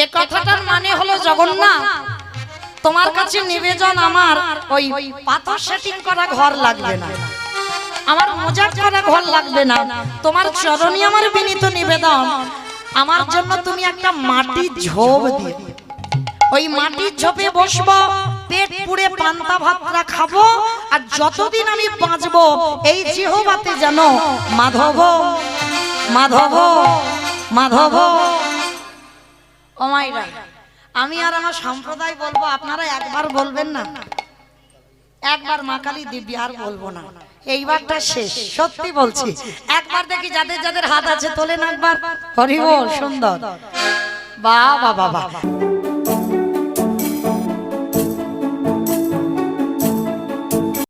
এ কথাটার মানে হলো জগন্নাথ তোমার কাছে নিবেদন আমার ওই পাথর সেটিং করা ঘর লাগবে না, আমার মজাক করা ঘর লাগবে না, তোমার চরণে আমার বিনীত নিবেদন আমার জন্য তুমি একটা মাটির ঝোপ দিয়ে ওই মাটির ঝোপে বসবো, পেট পুড়ে পান্তা ভাতটা খাবো, আর যতদিন আমি বাঁচবো এই জিহ্বাতে যেন মাধব মাধব মাধব। ও মাইরা, আমি আর আমার সম্প্রদায় বলবো, আপনারা একবার বলবেন না? একবার মা কালী দিব্যি, আর বলবো না, এইবারটা শেষ, সত্যি বলছি। একবার দেখি যাদের যাদের হাত আছে তোলেন একবার। হরি বল, সুন্দর, বাহ বাহ বাহ।